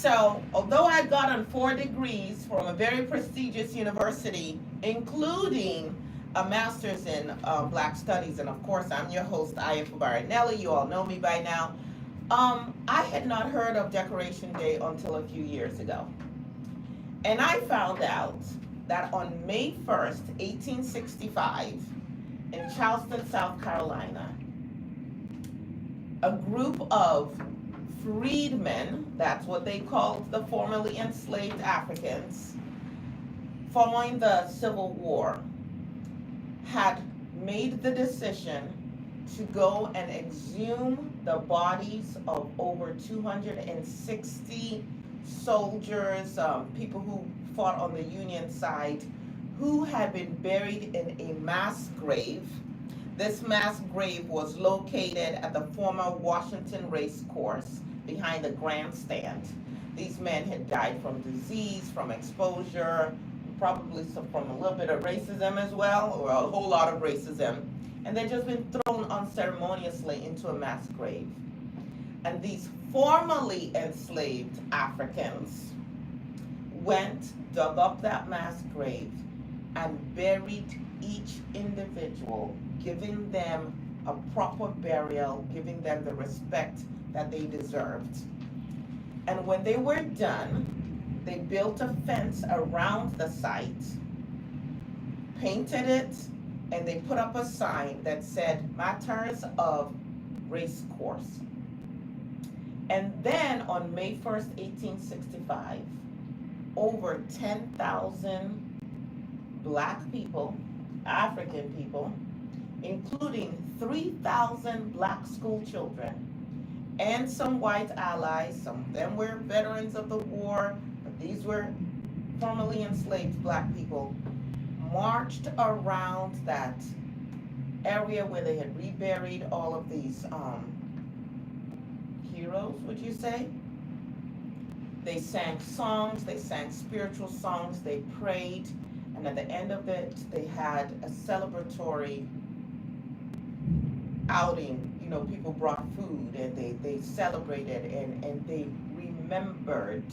So, although I got on 4 degrees from a very prestigious university, including a master's in Black Studies, and of course, I'm your host, Aya Fabarinelli. You all know me by now. I had not heard of Decoration Day until a few years ago. And I found out that on May 1st, 1865, in Charleston, South Carolina, a group of freedmen, that's what they called the formerly enslaved Africans, following the Civil War, had made the decision to go and exhume the bodies of over 260 soldiers, people who fought on the Union side, who had been buried in a mass grave. This mass grave was located at the former Washington Race Course behind the grandstand. These men had died from disease, from exposure, probably from a little bit of racism as well, or a whole lot of racism, and they'd just been thrown unceremoniously into a mass grave. And these formerly enslaved Africans went, dug up that mass grave, and buried each individual, giving them a proper burial, giving them the respect that they deserved. And when they were done, they built a fence around the site, painted it, and they put up a sign that said, "Matters of Race Course." And then on May 1st, 1865, over 10,000 Black people, African people, including 3,000 Black school children and some white allies, some of them were veterans of the war, but these were formerly enslaved Black people, marched around that area where they had reburied all of these heroes, would you say? They sang songs, they sang spiritual songs, they prayed, and at the end of it, they had a celebratory outing. You know, people brought food and they celebrated and they remembered.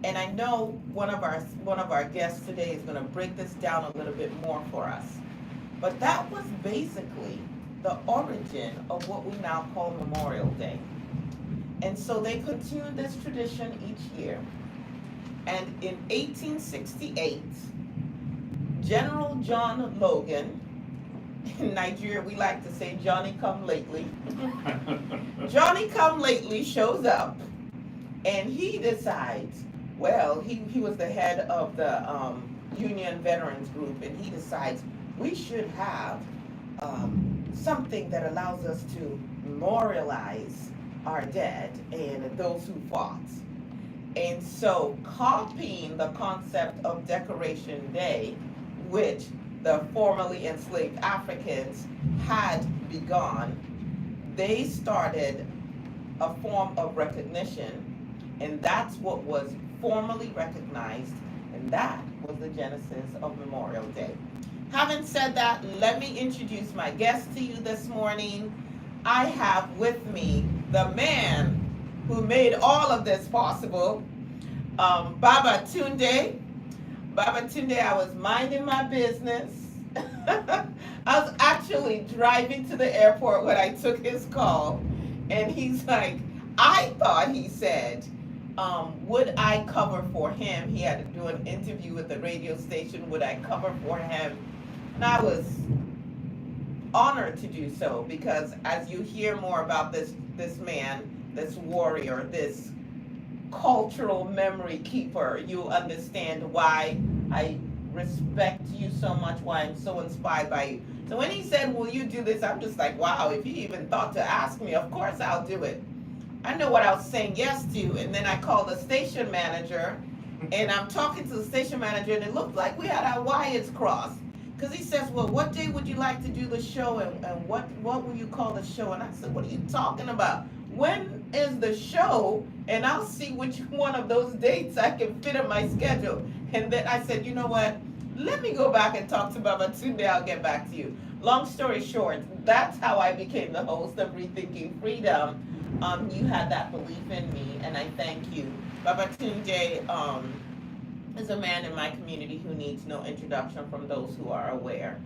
And I know one of our guests today is going to break this down a little bit more for us. But that was basically the origin of what we now call Memorial Day. And so they continued this tradition each year. And in 1868, General John Logan, in Nigeria we like to say Johnny come lately, Johnny come lately shows up, and he decides, well, he was the head of the Union Veterans Group, and he decides we should have something that allows us to memorialize our dead and those who fought. And so, copying the concept of Decoration Day, which the formerly enslaved Africans had begun, they started a form of recognition, and that's what was formally recognized, and that was the genesis of Memorial Day. Having said that, let me introduce my guest to you this morning. I have with me the man who made all of this possible, Baba Tunde. Baba Tunde, I was minding my business. I was actually driving to the airport when I took his call, and he's like, I thought he said, would I cover for him? He had to do an interview with the radio station. Would I cover for him? And I was honored to do so, because as you hear more about this man, this warrior, this cultural memory keeper, you understand why I respect you so much, why I'm so inspired by you. So when he said, will you do this? I'm just like, wow, if he even thought to ask me, of course I'll do it. I know what I was saying yes to, and then I called the station manager, and I'm talking to the station manager, and it looked like we had our wires crossed. Because he says, well, what day would you like to do the show, and what will you call the show? And I said, what are you talking about? When is the show? And I'll see which one of those dates I can fit in my schedule. And then I said, you know what? Let me go back and talk to Baba Tunde. I'll get back to you. Long story short, that's how I became the host of Rethinking Freedom. You had that belief in me, and I thank you. Babatunde is a man in my community who needs no introduction from those who are aware.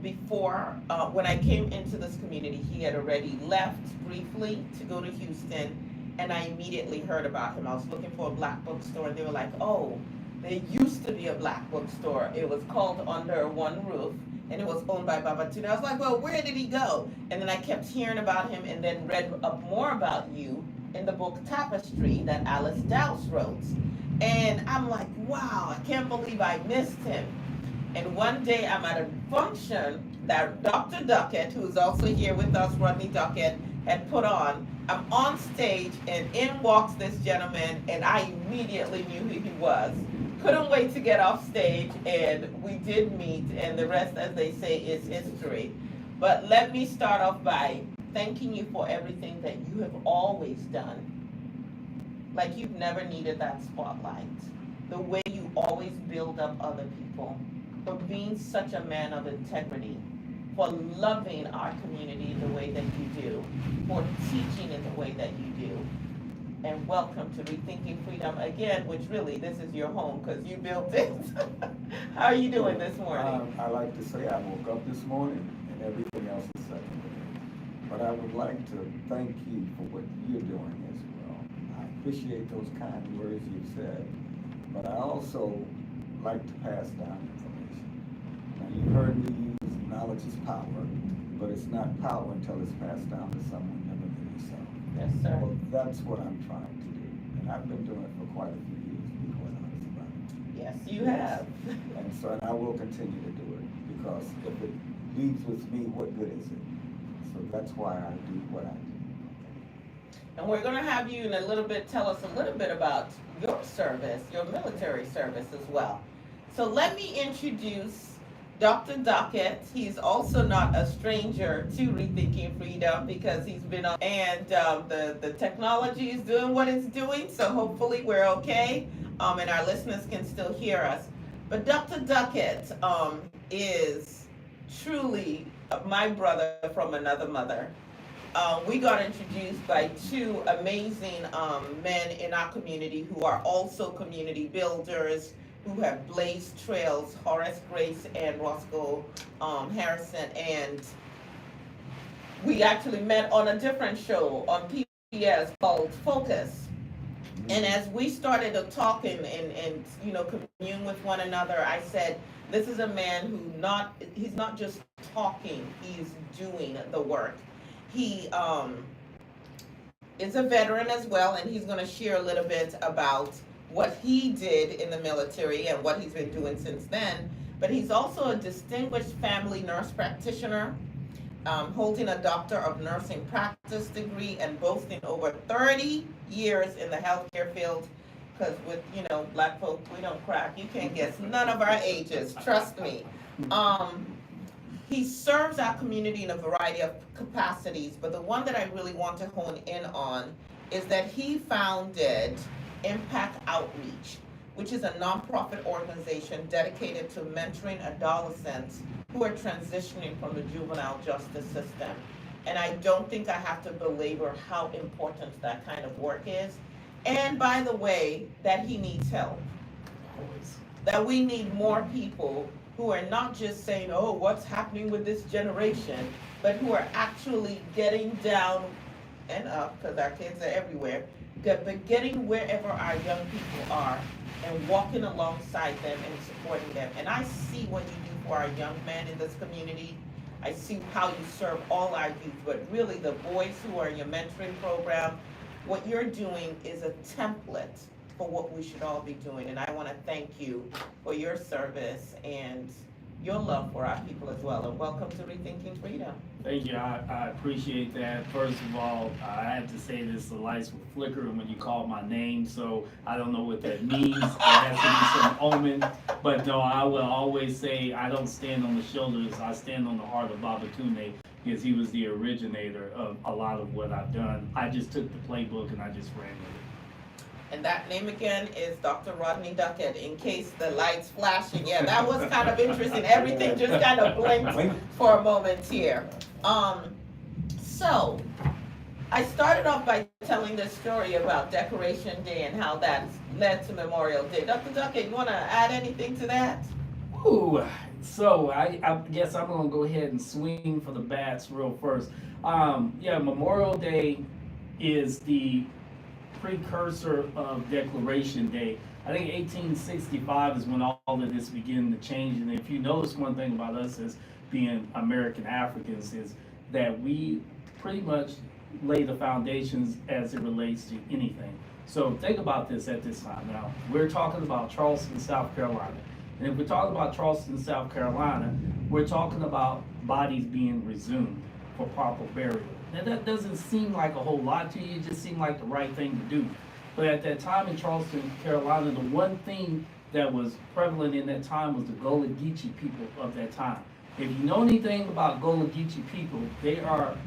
Before, when I came into this community, he had already left briefly to go to Houston, and I immediately heard about him. I was looking for a black bookstore, and they were like, oh, there used to be a black bookstore. It was called Under One Roof, and it was owned by Babatunde. I was like, well, where did he go? And then I kept hearing about him, and then read up more about you in the book Tapestry that Alice Dowse wrote. And I'm like, wow, I can't believe I missed him. And one day I'm at a function that Dr. Duckett, who's also here with us, Rodney Duckett, had put on. I'm on stage, and in walks this gentleman, and I immediately knew who he was. Couldn't wait to get off stage, and we did meet, and the rest, as they say, is history. But let me start off by thanking you for everything that you have always done. Like you've never needed that spotlight. The way you always build up other people. For being such a man of integrity, for loving our community in the way that you do, for teaching in the way that you do. And welcome to Rethinking Freedom again, which really, this is your home because you built it. How are you doing this morning? I like to say I woke up this morning and everything else is secondary. But I would like to thank you for what you're doing as well. I appreciate those kind words you've said, but I also like to pass down information. Now, you've heard me use knowledge is power, but it's not power until it's passed down to someone younger than yourself. Yes, sir. Well, that's what I'm trying to do. And I've been doing it for quite a few years, to be quite honest about it. Yes, you have. And I will continue to do it, because if it leaves with me, what good is it? So that's why I do what I do. And we're going to have you in a little bit tell us a little bit about your service, your military service as well. So let me introduce Dr. Duckett. He's also not a stranger to Rethinking Freedom because he's been on, and the technology is doing what it's doing, so hopefully we're okay, and our listeners can still hear us. But Dr. Duckett is truly my brother from another mother. We got introduced by two amazing men in our community who are also community builders, who have blazed trails, Horace Grace and Roscoe Harrison. And we actually met on a different show on PBS called Focus. And as we started to talk and commune with one another, I said, this is a man who he's not just talking, he's doing the work. He is a veteran as well, and he's going to share a little bit about what he did in the military and what he's been doing since then. But he's also a distinguished family nurse practitioner, holding a Doctor of Nursing Practice degree and boasting over 30 years in the healthcare field. Because with, black folks, we don't crack. You can't guess none of our ages, trust me. He serves our community in a variety of capacities, but the one that I really want to hone in on is that he founded Impact Outreach, which is a nonprofit organization dedicated to mentoring adolescents who are transitioning from the juvenile justice system. And I don't think I have to belabor how important that kind of work is. And by the way, that he needs help. Always. That we need more people who are not just saying, oh, what's happening with this generation, but who are actually getting down and up, because our kids are everywhere, but getting wherever our young people are and walking alongside them and supporting them. And I see what you do for our young men in this community. I see how you serve all our youth, but really the boys who are in your mentoring program, what you're doing is a template for what we should all be doing. And I want to thank you for your service and your love for our people as well. And welcome to Rethinking Freedom. Thank you. I appreciate that. First of all, I have to say this, the lights were flickering when you called my name, so I don't know what that means. It has to be some omen. But no, I will always say I don't stand on the shoulders. I stand on the heart of Babatunde, because he was the originator of a lot of what I've done. I just took the playbook and I just ran with it. And that name again is Dr. Rodney Duckett, in case the lights flashing. Yeah, that was kind of interesting. Everything just kind of blinked for a moment here. So, I started off by telling this story about Decoration Day and how that led to Memorial Day. Dr. Duckett, you want to add anything to that? Ooh, so I guess I'm gonna go ahead and swing for the bats real first. Yeah, Memorial Day is the precursor of Declaration Day. I think 1865 is when all of this began to change. And if you notice one thing about us as being American Africans is that we pretty much lay the foundations as it relates to anything. So think about this at this time. Now, we're talking about Charleston, South Carolina. And if we're talking about Charleston, South Carolina, we're talking about bodies being resumed for proper burial. Now that doesn't seem like a whole lot to you, it just seemed like the right thing to do. But at that time in Charleston, Carolina, the one thing that was prevalent in that time was the Gullah Geechee people of that time. If you know anything about Gullah Geechee people, they are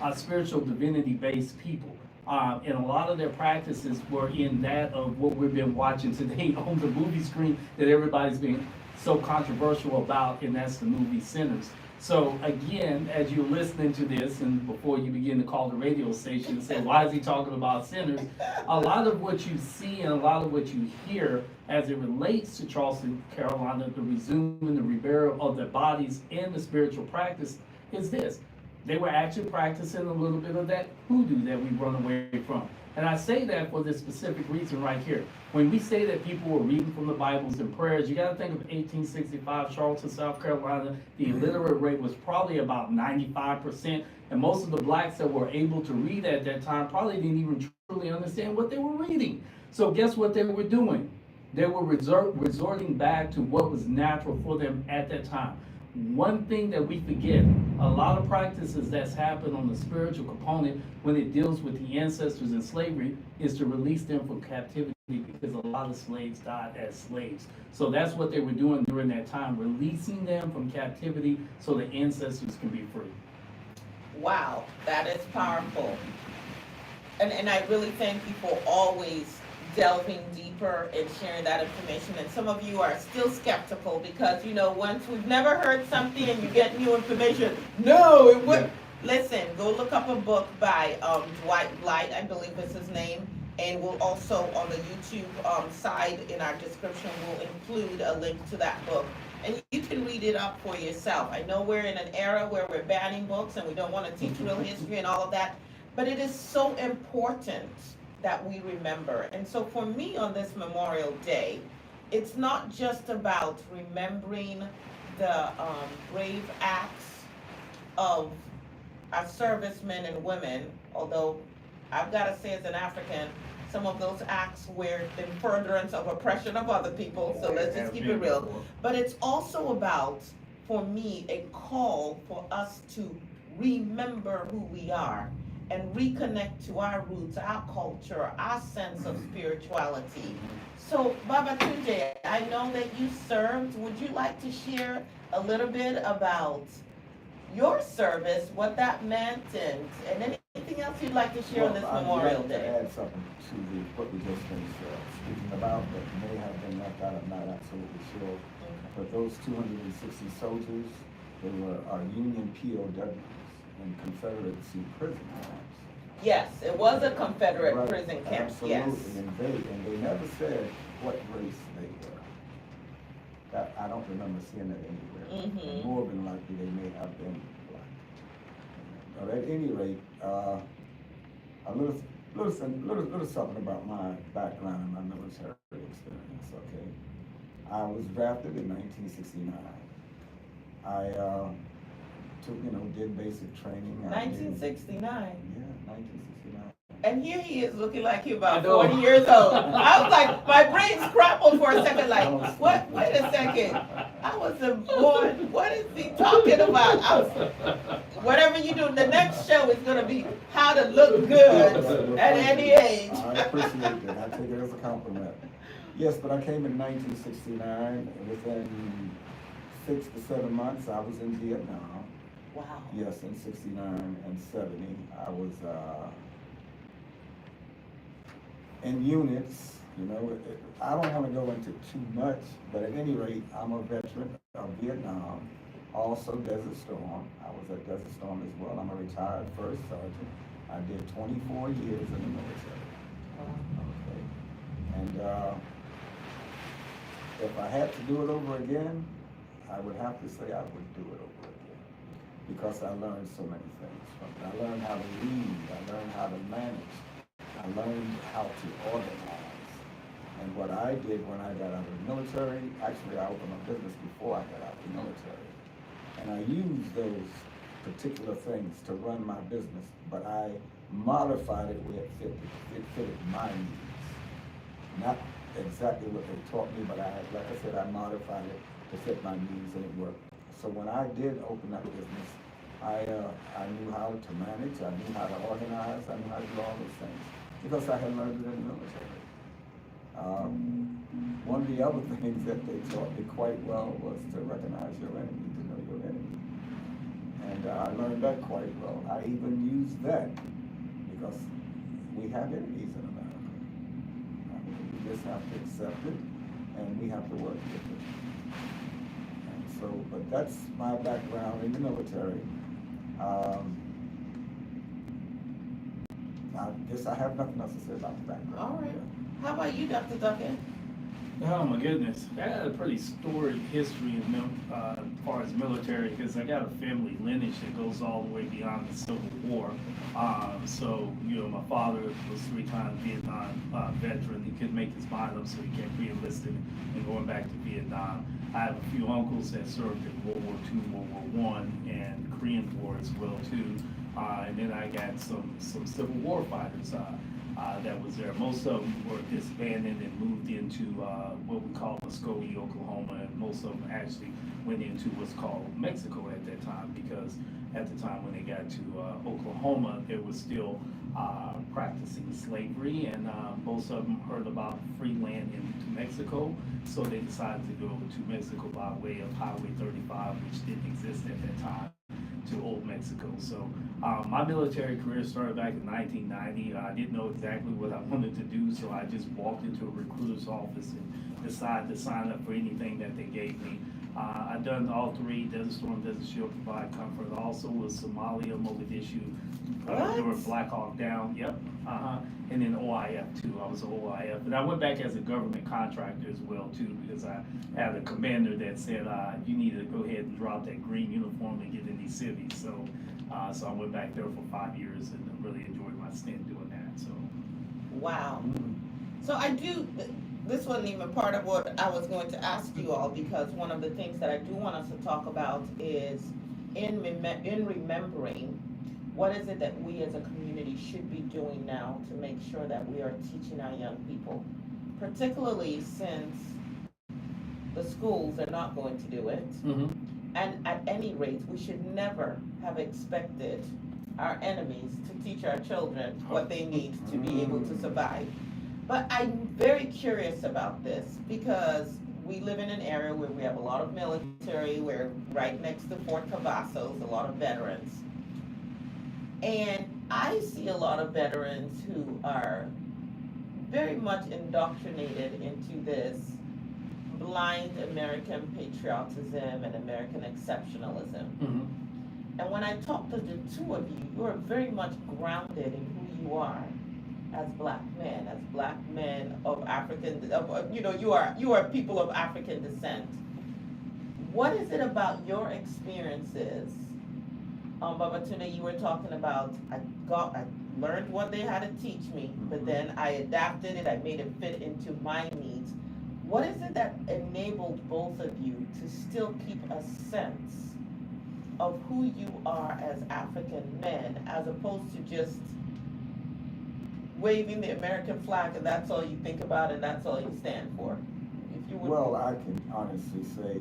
a spiritual divinity-based people. And a lot of their practices were in that of what we've been watching today on the movie screen that everybody's been so controversial about, and that's the movie Sinners. So again, as you're listening to this, and before you begin to call the radio station and say, why is he talking about sinners? A lot of what you see and a lot of what you hear as it relates to Charleston, Carolina, the resuming, the reburial of their bodies and the spiritual practice is this. They were actually practicing a little bit of that hoodoo that we run away from. And I say that for this specific reason right here. When we say that people were reading from the Bibles and prayers, you got to think of 1865, Charleston, South Carolina. The illiterate rate was probably about 95%. And most of the blacks that were able to read at that time probably didn't even truly understand what they were reading. So guess what they were doing? They were resorting back to what was natural for them at that time. One thing that we forget, a lot of practices that's happened on the spiritual component when it deals with the ancestors in slavery is to release them from captivity because a lot of slaves died as slaves. So that's what they were doing during that time, releasing them from captivity so the ancestors can be free. Wow, that is powerful. And I really thank you for always delving deeper and sharing that information. And some of you are still skeptical because, once we've never heard something and you get new information, no, it would. Listen, go look up a book by Dwight Blight, I believe is his name. And we'll also, on the YouTube side in our description, we'll include a link to that book. And you can read it up for yourself. I know we're in an era where we're banning books and we don't want to teach real history and all of that, but it is so important that we remember. And so for me on this Memorial Day, it's not just about remembering the brave acts of our servicemen and women, although I've got to say as an African, some of those acts were in furtherance of oppression of other people, so let's just keep it real. But it's also about, for me, a call for us to remember who we are and reconnect to our roots, our culture, our sense of spirituality. So, Baba Tunde, I know that you served. Would you like to share a little bit about your service, what that meant, and anything else you'd like to share on this Memorial Day? I'd like to add something to what we just finished speaking about that may have been left out. I'm not absolutely sure. But those 260 soldiers, they were Union POWs in Confederacy prison camps. Yes, it was a Confederate Right, prison camp. absolutely. Yes. And they never said what race they were. That I don't remember seeing that anywhere. Mhm. More than likely, they may have been black. But at any rate, a little something about my background and my military experience. Okay, I was drafted in 1969. I did basic training. 1969. Yeah, 1969. And here he is looking like he's about 40 years old. I was like, my brain scrambled for a second, like, what? Wait a second. I wasn't born. What is he talking about? Whatever you do, the next show is going to be how to look good at any age. I appreciate that. I take it as a compliment. Yes, but I came in 1969. Within 6 to 7 months, I was in Vietnam. Wow. Yes, in 69 and 70. I was in units. I don't want to go into too much, but at any rate, I'm a veteran of Vietnam. Also Desert Storm. I was at Desert Storm as well. I'm a retired first sergeant. I did 24 years in the military. Okay. And if I had to do it over again, I would have to say I would do it over again, because I learned so many things from it. I learned how to lead, I learned how to manage, I learned how to organize. And what I did when I got out of the military, actually I opened a business before I got out of the military. And I used those particular things to run my business, but I modified it where it fitted my needs. Not exactly what they taught me, but like I said, I modified it to fit my needs, and it worked. So when I did open up business, I knew how to manage, I knew how to organize, I knew how to do all those things, because I had learned it in the military. One of the other things that they taught me quite well was to recognize your enemy, to know your enemy. And I learned that quite well. I even used that because we have enemies in America. I mean, we just have to accept it, and we have to work with it. And so, but that's my background in the military. I guess I have nothing else to say about the background. All right. How about you, Dr. Duncan? Oh my goodness, I had a pretty storied history as far as military, because I got a family lineage that goes all the way beyond the Civil War. So, my father was 3 times Vietnam veteran. He couldn't make his mind up, so he kept re-enlisting and going back to Vietnam. I have a few uncles that served in World War II, World War I, and Korean War as well too. And then I got some Civil War fighters that was there. Most of them were disbanded and moved into what we call Muskogee, Oklahoma, and most of them actually went into what's called Mexico at that time, because at the time when they got to Oklahoma, they were still practicing slavery, and most of them heard about free land into Mexico, so they decided to go to Mexico by way of Highway 35, which didn't exist at that time, to Old Mexico. So my military career started back in 1990. I didn't know exactly what I wanted to do, so I just walked into a recruiter's office and decided to sign up for anything that they gave me. I've done all 3: Desert Storm, Desert Shield, Provide Comfort. Also was Somalia, Mogadishu, during Black Hawk Down. Yep. And then OIF too. I was an OIF, and I went back as a government contractor as well too, because I had a commander that said you need to go ahead and drop that green uniform and get in these civies. So I went back there for 5 years and really enjoyed my stint doing that. So. Wow. So this wasn't even part of what I was going to ask you all, because one of the things that I do want us to talk about is in remembering, what is it that we as a community should be doing now to make sure that we are teaching our young people, particularly since the schools are not going to do it. Mm-hmm. And at any rate, we should never have expected our enemies to teach our children what they need to be able to survive. But I'm very curious about this, because we live in an area where we have a lot of military. We're right next to Fort Cavazos, a lot of veterans. And I see a lot of veterans who are very much indoctrinated into this blind American patriotism and American exceptionalism. Mm-hmm. And when I talk to the two of you, you are very much grounded in who you are as black men of African, you are people of African descent. What is it about your experiences? Babatunde, you were talking about, I learned what they had to teach me, but then I adapted it, I made it fit into my needs. What is it that enabled both of you to still keep a sense of who you are as African men, as opposed to just waving the American flag and that's all you think about and that's all you stand for? If you would. Well, I can honestly say,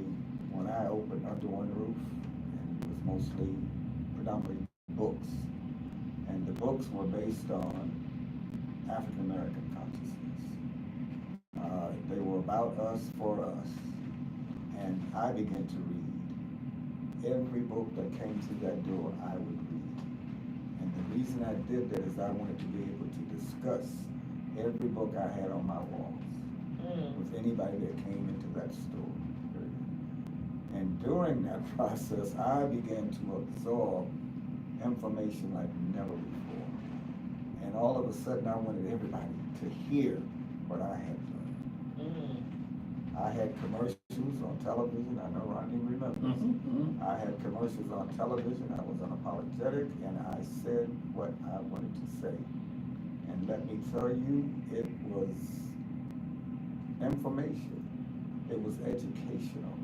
when I opened Under One Roof, and it was mostly predominantly books, and the books were based on African American consciousness. They were about us, for us, and I began to read. Every book that came through that door, I would read. And the reason I did that is I wanted to be able to discuss every book I had on my walls with anybody that came into that store. And during that process, I began to absorb information like never before. all of a sudden I wanted everybody to hear what I had learned. Mm. I had commercials on television. I know Rodney remembers. I had commercials on television. I was unapologetic, and I said what I wanted to say. And let me tell you, it was information. It was educational.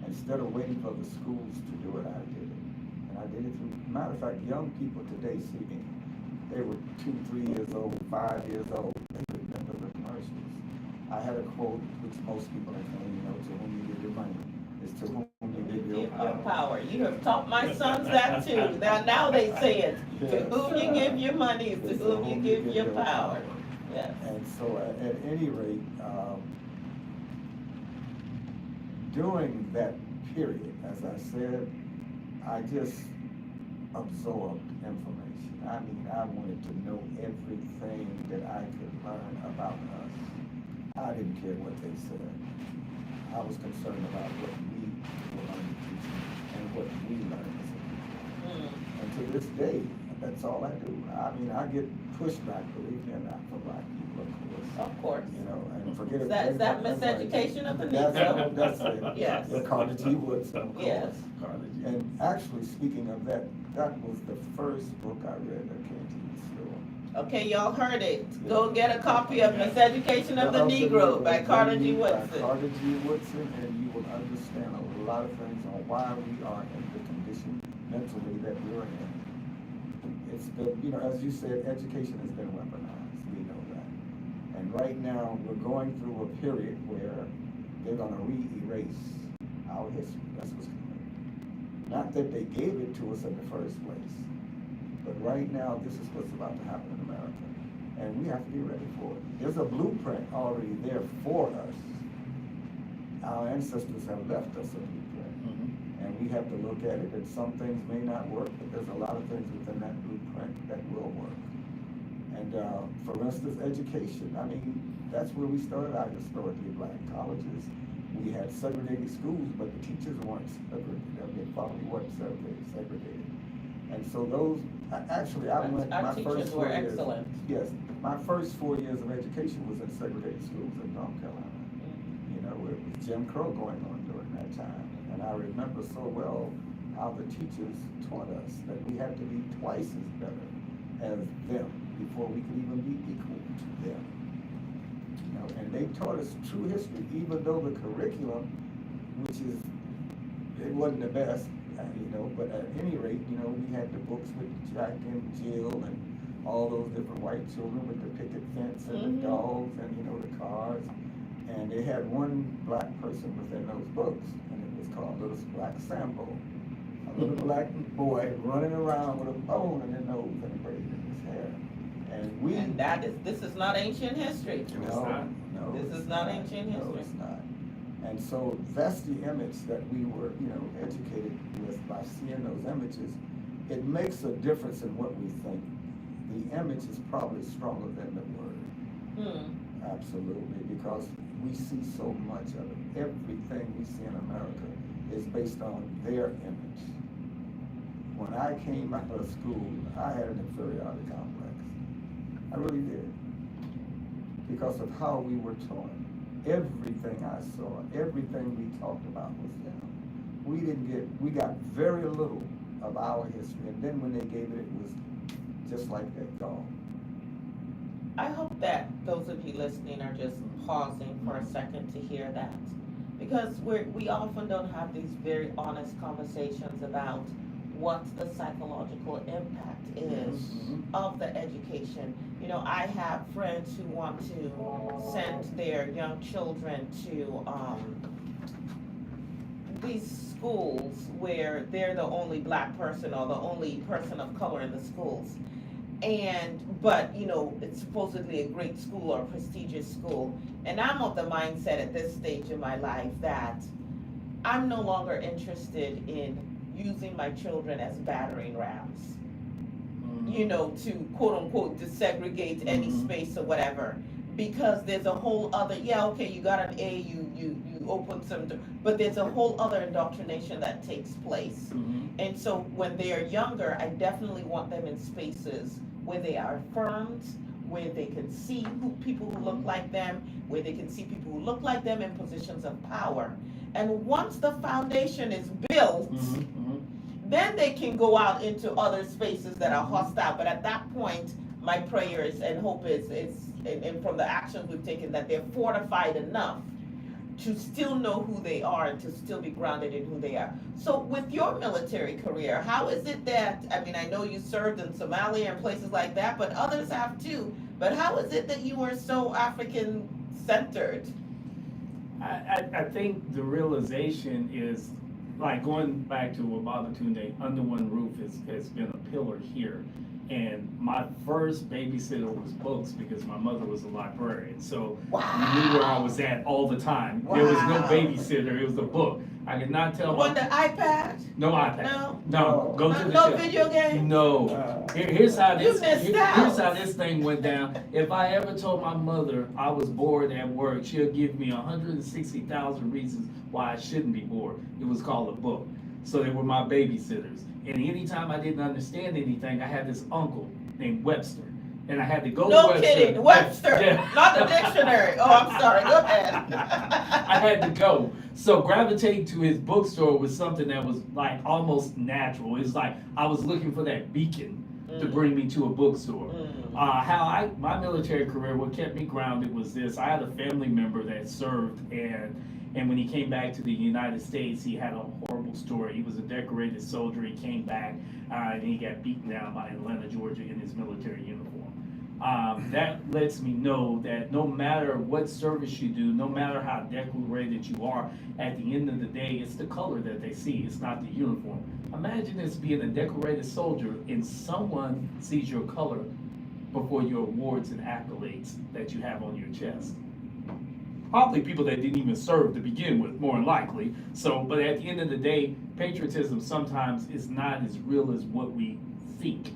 Instead of waiting for the schools to do it, I did it. And I did it through, matter of fact, young people today see me. They were 2, 3 years old, 5 years old. They remember the commercials. I had a quote, which most people are saying, you know, to whom you give your money is to whom you give your power. You have taught my sons that too. Now they say it. To whom you give your money is to whom you give your power. Yes. And so at any rate, during that period, as I said, I just absorbed information. I mean, I wanted to know everything that I could learn about us. I didn't care what they said. I was concerned about what we were learning to teach and what we learned as a people. And to this day, that's all I do. I mean, I get pushback, believe me, not from black people, of course. Of course. You know, and forget it. Is that miseducation of the Negro? That's it. Yes. The Carter G. Woodson. Yes. And actually, speaking of that, that was the first book I read that came to the store. Okay, y'all heard it. Go get a copy of Miseducation of the Negro by Carter G. Woodson. By Carter G. Woodson, and you will understand a lot of things on why we are in the condition mentally that we're in. It's been, you know, as you said, education has been weaponized. We know that. And right now, we're going through a period where they're going to re-erase our history. That's what's coming. Not that they gave it to us in the first place, but right now, this is what's about to happen in America. And we have to be ready for it. There's a blueprint already there for us. Our ancestors have left us a blueprint. And we have to look at it, and some things may not work, but there's a lot of things within that blueprint that will work. And for instance, education. I mean, that's where we started out historically, black colleges. We had segregated schools, but the teachers weren't segregated. I mean, probably weren't segregated. And so those, actually, I went, my first 4 years. Excellent. Yes, my first 4 years of education was in segregated schools in North Carolina. You know, it was Jim Crow going on during that time. And I remember so well how the teachers taught us that we had to be twice as better as them before we could even be equal to them. You know, and they taught us true history, even though the curriculum, which is, it wasn't the best, you know, but at any rate, you know, we had the books with Jack and Jill and all those different white children with the picket fence and the dogs and, you know, the cars. And they had one black person within those books, and it was called Little Black Sambo. A little black boy running around with a bone in his nose and a braid in his hair. And this is not ancient history. No, This is not ancient history. No, it's not. And so that's the image that we were, you know, educated with by seeing those images. It makes a difference in what we think. The image is probably stronger than the word. Absolutely, because we see so much of it. Everything we see in America is based on their image. When I came out of school, I had an inferiority complex. I really did. Because of how we were taught. Everything I saw, everything we talked about was them. We got very little of our history, and then when they gave it, it was just like that gone. I hope that those of you listening are just pausing for a second to hear that. Because we often don't have these very honest conversations about what the psychological impact is of the education. You know, I have friends who want to send their young children to these schools where they're the only black person or the only person of color in the schools. But you know, it's supposedly a great school or a prestigious school. And I'm of the mindset at this stage in my life that I'm no longer interested in using my children as battering rams, you know, to quote unquote desegregate any space or whatever. Because there's a whole other, okay, you got an A, you open some, but there's a whole other indoctrination that takes place. And so when they are younger, I definitely want them in spaces where they are affirmed, where they can see people who look like them, where they can see people who look like them in positions of power. And once the foundation is built, then they can go out into other spaces that are hostile. But at that point, my prayers and hope is and from the actions we've taken, that they're fortified enough to still know who they are and to still be grounded in who they are. So with your military career, how is it that, I mean, I know you served in Somalia and places like that, but others have too. But how is it that you are so African centered? I think the realization is, like, going back to Wababatunde, under one roof has been a pillar here. And my first babysitter was books, because my mother was a librarian. So Wow. you knew where I was at all the time. There was no babysitter, it was a book. I could not tell On the iPad? No iPad. No? Go to the No shelf. video game? No. Here's how You this missed out. here's how this thing went down. If I ever told my mother I was bored at work, she'll give me 160,000 reasons why I shouldn't be bored. It was called a book. So they were my babysitters. And anytime I didn't understand anything, I had this uncle named Webster. And I had to go to No Webster. kidding, Webster, Yeah. not the dictionary. Oh, I'm sorry, go ahead. I had to go. So gravitating to his bookstore was something that was like almost natural. It's like I was looking for that beacon to bring me to a bookstore. My military career, what kept me grounded was this. I had a family member that served, and when he came back to the United States, he had a horrible story. He was a decorated soldier. He came back and he got beaten down by Atlanta, Georgia in his military uniform. That lets me know that no matter what service you do, no matter how decorated you are, at the end of the day, it's the color that they see. It's not the uniform. Imagine this being a decorated soldier and someone sees your color before your awards and accolades that you have on your chest. Probably people that didn't even serve to begin with, more than likely. So, but at the end of the day, patriotism sometimes is not as real as what we think.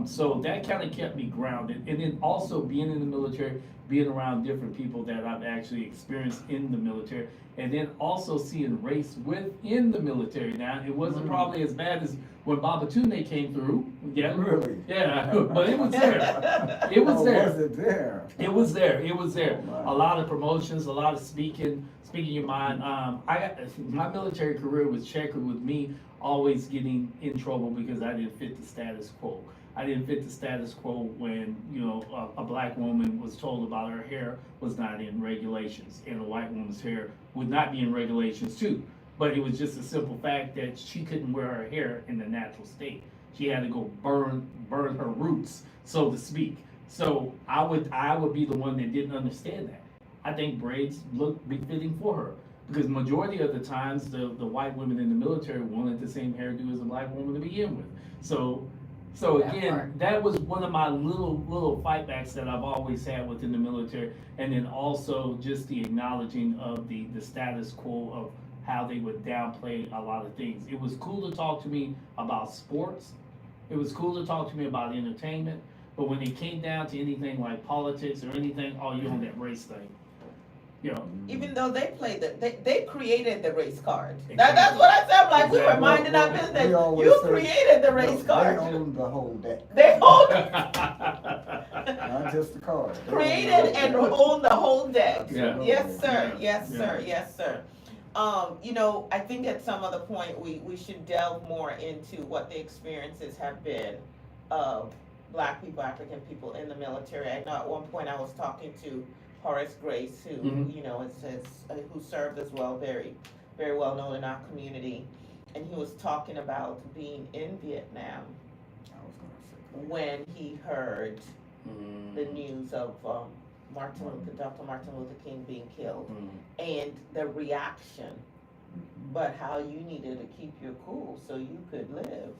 So that kind of kept me grounded. And then also being in the military, being around different people that I've actually experienced in the military, and then also seeing race within the military. Now, it wasn't probably as bad as when Babatunde came through. Yeah. Really? Yeah, but it was there. It was there. Was it there? It was there. It was there. Oh, A lot of promotions, a lot of speaking your mind. My military career was checkered with me always getting in trouble because I didn't fit the status quo. I didn't fit the status quo when, a black woman was told about her hair was not in regulations, and a white woman's hair would not be in regulations too. But it was just a simple fact that she couldn't wear her hair in the natural state. She had to go burn her roots, so to speak. So I would be the one that didn't understand that. I think braids look befitting for her, because majority of the times the white women in the military wanted the same hairdo as a black woman to begin with. So again, that was one of my little fightbacks that I've always had within the military, and then also just the acknowledging of the status quo of how they would downplay a lot of things. It was cool to talk to me about sports. It was cool to talk to me about entertainment, but when it came down to anything like politics or anything, oh, you on that race thing. Even though they played they created the race card. Exactly. That's what I said. I'm like, we were Exactly. minding our We business. always You say, created the race They card. own the whole deck, They owned, not just the card. They own created the and whole deck. owned the whole deck. Yeah. Yes, sir. Yeah. Yes, sir. Yes, sir. I think at some other point we should delve more into what the experiences have been of Black people, African people in the military. I know at one point I was talking to Horace Grace, who who served as well, very, very well known in our community, and he was talking about being in Vietnam I was gonna say. when he heard the news of Dr. Martin Luther King being killed, and the reaction, but how you needed to keep your cool so you could live,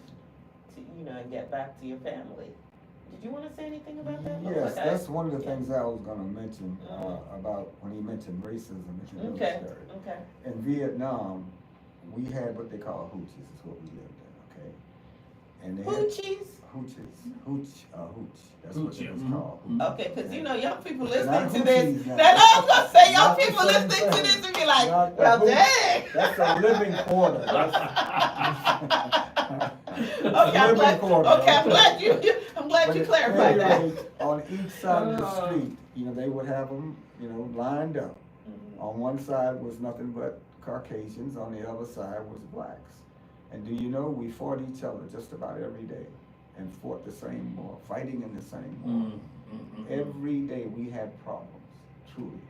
and get back to your family. Did you want to say anything about that? Yes, Okay. that's one of the things I was gonna mention, about when he mentioned racism in the Okay, military. okay. In Vietnam, we had what they call hoochies, is what we lived in, okay? And they had Hoochies? hooch, that's what Hoochie, it was mhm. called. Okay, because young people Not listening to hoochies this, now. then I was gonna say young Not the people same listening to thing. this and be like, Not the well, hooch. dang. That's a living quarter. Okay, I'm glad. quarter. Okay, I'm glad you. I'm glad you But clarified that. anyway, on each side of the street, they would have them, lined up. Mhm. On one side was nothing but Caucasians, on the other side was blacks. And do you know, we fought each other just about every day and fought the same war, fighting in the same war. Every day we had problems, truly.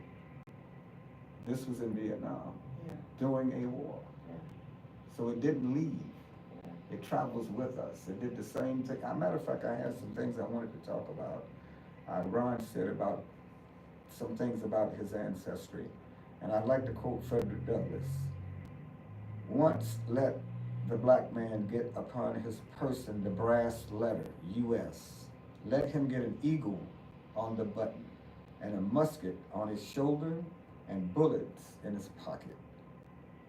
This was in Vietnam, Yeah. during a war. Yeah. So it didn't leave. Yeah. It travels with us. It did the same thing. As a matter of fact, I had some things I wanted to talk about. Ron said about some things about his ancestry. And I'd like to quote Frederick Douglass. Once let the black man get upon his person the brass letter, U.S. Let him get an eagle on the button and a musket on his shoulder and bullets in his pocket.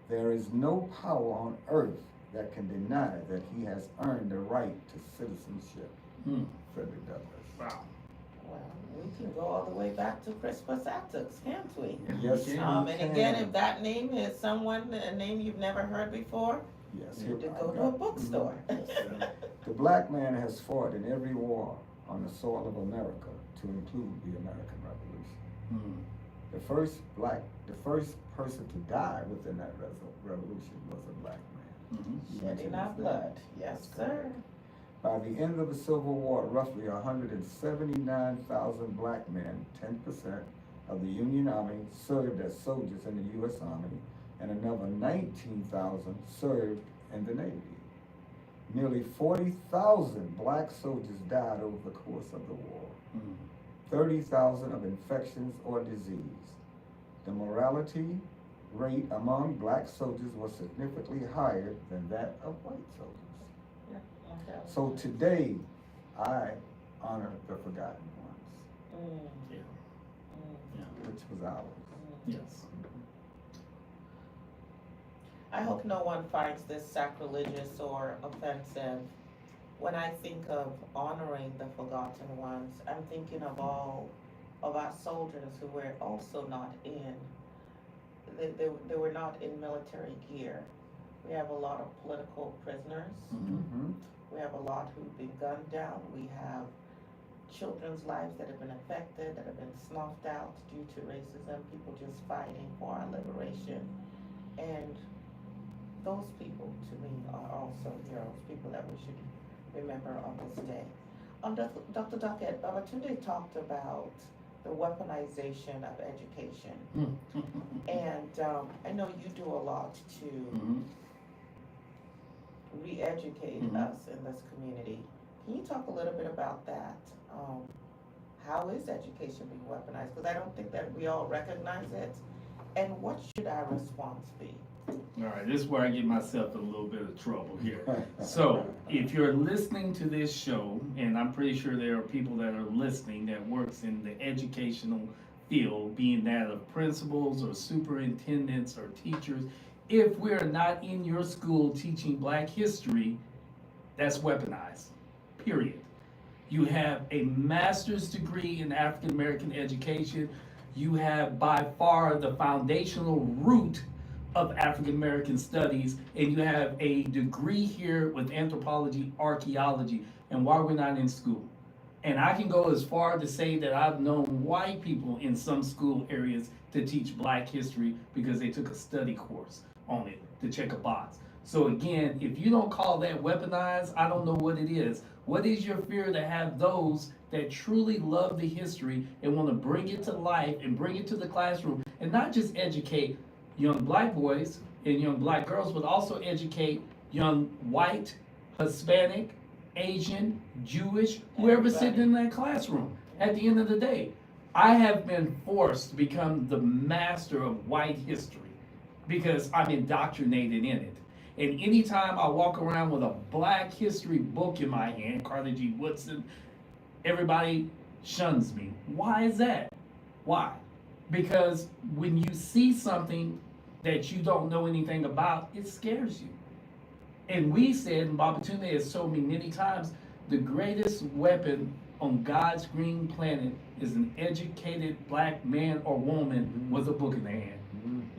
There is no power on earth that can deny that he has earned the right to citizenship. Frederick Douglass. Wow. Well, we can go all the way back to Crispus Attucks, can't we? Yes, we can. And again, if that name is a name you've never heard before, Yes, you need to go to a bookstore. The black man has fought in every war on the soil of America, to include the American Revolution. The first person to die within that revolution was a black man. Shedding our blood, yes, sir. By the end of the Civil War, roughly 179,000 black men, 10% of the Union Army, served as soldiers in the U.S. Army, and another 19,000 served in the Navy. Nearly 40,000 black soldiers died over the course of the war. 30,000 of infections or disease. The mortality rate among black soldiers was significantly higher than that of white soldiers. Okay. So today, I honor the forgotten ones, which was ours. Yes. I hope no one finds this sacrilegious or offensive. When I think of honoring the forgotten ones, I'm thinking of all of our soldiers who were also not they were not in military gear. We have a lot of political prisoners. We have a lot who've been gunned down. We have children's lives that have been affected, that have been snuffed out due to racism, people just fighting for our liberation. And those people, to me, are also heroes, people that we should remember on this day. Dr. Duckett, Babatunde talked about the weaponization of education. And I know you do a lot to re-educate us in this community. Can you talk a little bit about that? How is education being weaponized? Because I don't think that we all recognize it. And what should our response be? All right, this is where I get myself in a little bit of trouble here. So, if you're listening to this show, and I'm pretty sure there are people that are listening that works in the educational field, being that of principals or superintendents or teachers, if we're not in your school teaching Black history, that's weaponized, period. You have a master's degree in African American education. You have by far the foundational root of African American studies, and you have a degree here with anthropology, archaeology, and why we're not in school. And I can go as far to say that I've known white people in some school areas to teach Black history because they took a study course on it to check a box. So again, if you don't call that weaponized, I don't know what it is. What is your fear to have those that truly love the history and want to bring it to life and bring it to the classroom and not just educate young Black boys and young Black girls, but also educate young white, Hispanic, Asian, Jewish, whoever's sitting in that classroom. At the end of the day, I have been forced to become the master of white history because I'm indoctrinated in it. And anytime I walk around with a Black history book in my hand, Carter G. Woodson, everybody shuns me. Why is that? Why? Because when you see something that you don't know anything about, it scares you. And we said, and Babatunde has told me many times, the greatest weapon on God's green planet is an educated Black man or woman with a book in their hand.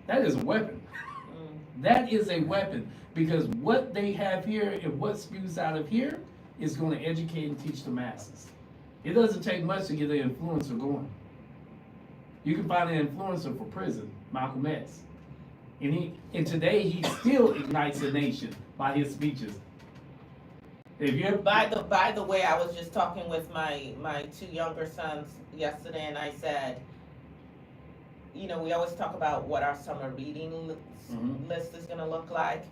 That is a weapon. That is a weapon, because what they have here and what spews out of here is going to educate and teach the masses. It doesn't take much to get an influencer going. You can find an influencer for prison, Malcolm X. And today he still ignites the nation by his speeches. If you ever, By the way, I was just talking with my two younger sons yesterday, and I said, we always talk about what our summer reading list is going to look like,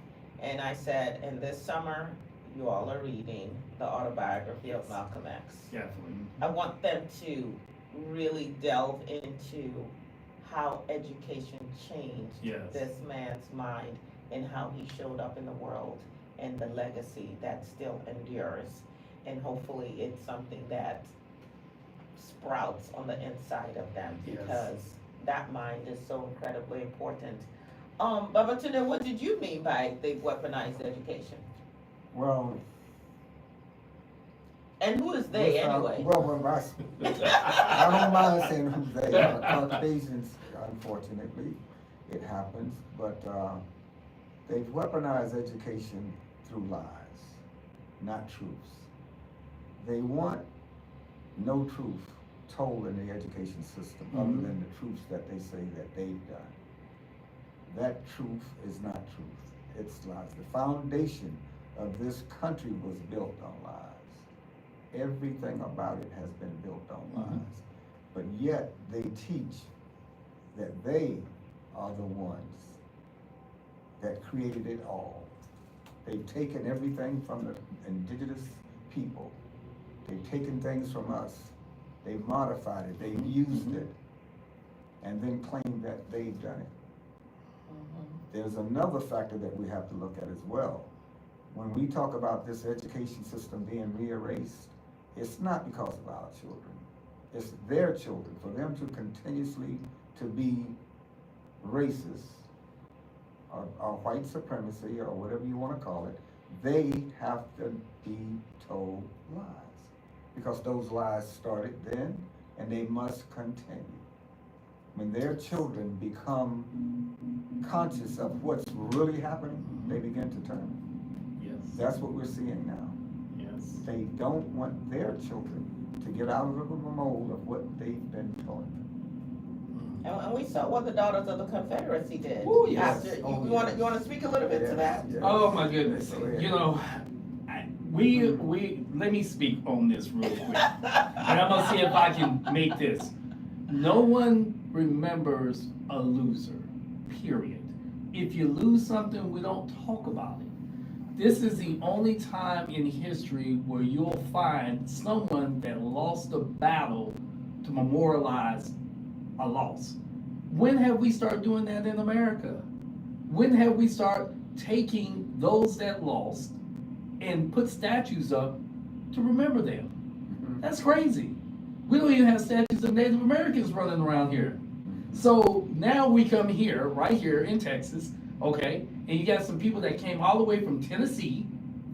and I said, and this summer, you all are reading the autobiography of Malcolm X. definitely. I want them to really delve into how education changed this man's mind and how he showed up in the world and the legacy that still endures. And hopefully it's something that sprouts on the inside of them, because that mind is so incredibly important. Baba Tunde, what did you mean by they've weaponized education? Well, and who is they anyway? I don't mind saying who they are. Caucasians, unfortunately, it happens, but they've weaponized education through lies, not truths. They want no truth told in the education system other than the truths that they say that they've done. That truth is not truth. It's lies. The foundation of this country was built on lies. Everything about it has been built on lies. But yet they teach that they are the ones that created it all. They've taken everything from the indigenous people. They've taken things from us. They've modified it. They've used it. And then claim that they've done it. There's another factor that we have to look at as well. When we talk about this education system being re-erased, it's not because of our children. It's their children. For them to continuously to be racist or white supremacy or whatever you want to call it, they have to be told lies. Because those lies started then and they must continue. When their children become conscious of what's really happening, they begin to turn. Yes. That's what we're seeing now. Yes. They don't want their children to get out of the mold of what they've been taught. And we saw what the Daughters of the Confederacy did. Oh, yes. After, you want to speak a little bit to that? Yes. Oh my goodness. We let me speak on this real quick. And I'm gonna see if I can make this. No one remembers a loser, period. If you lose something, we don't talk about it. This is the only time in history where you'll find someone that lost a battle to memorialize a loss. When have we started doing that in America? When have we started taking those that lost and put statues up to remember them? That's crazy. We don't even have statues of Native Americans running around here. So now we come here, right here in Texas, okay, and you got some people that came all the way from Tennessee,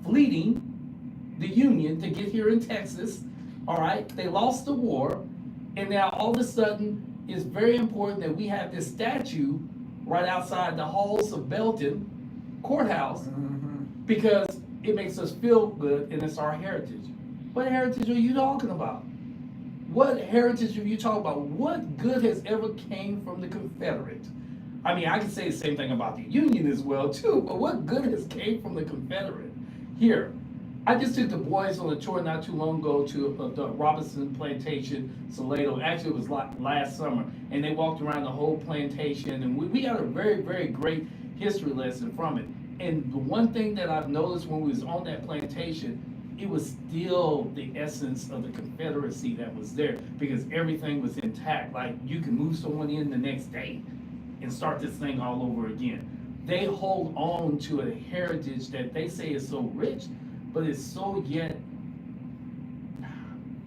fleeing the Union to get here in Texas, all right? They lost the war, and now all of a sudden, it's very important that we have this statue right outside the halls of Belton Courthouse, because it makes us feel good and it's our heritage. What heritage are you talking about? What heritage are you talking about? What good has ever came from the Confederate? I mean, I can say the same thing about the Union as well too, but what good has came from the Confederate? Here, I just took the boys on a tour not too long ago to the Robinson Plantation, Salado. Actually, it was last summer, and they walked around the whole plantation, and we got a very, very great history lesson from it. And the one thing that I've noticed when we was on that plantation, it was still the essence of the Confederacy that was there, because everything was intact. Like, you can move someone in the next day and start this thing all over again. They hold on to a heritage that they say is so rich, but it's so yet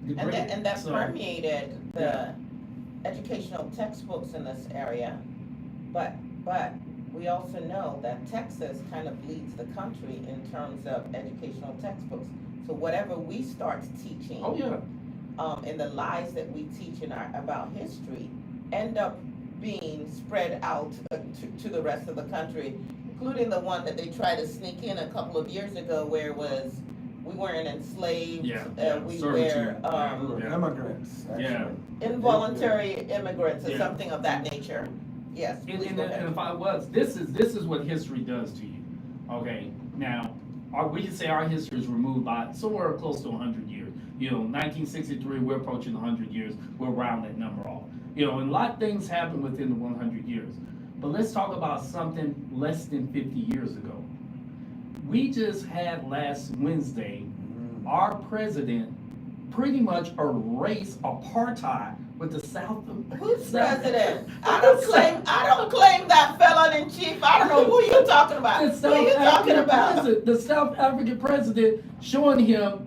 degraded. And that permeated the educational textbooks in this area, but we also know that Texas kind of leads the country in terms of educational textbooks. So whatever we start teaching, and the lies that we teach about history end up being spread out to the rest of the country, including the one that they tried to sneak in a couple of years ago, where it was we weren't enslaved. Yeah, We servitude. were We were immigrants, actually. Yeah. involuntary immigrants or Yeah. something of that nature. Yes, And, please and, go and ahead. if I was, this is what history does to you. Okay, now, we can say our history is removed by somewhere close to 100 years. 1963, we're approaching 100 years. We'll round that number off. And a lot of things happen within the 100 years. But let's talk about something less than 50 years ago. We just had last Wednesday, our president pretty much erased apartheid with the South. Who's president? I don't claim that felon in chief. I don't know who you're talking about. The Who are you South talking African about? president, the South African president showing him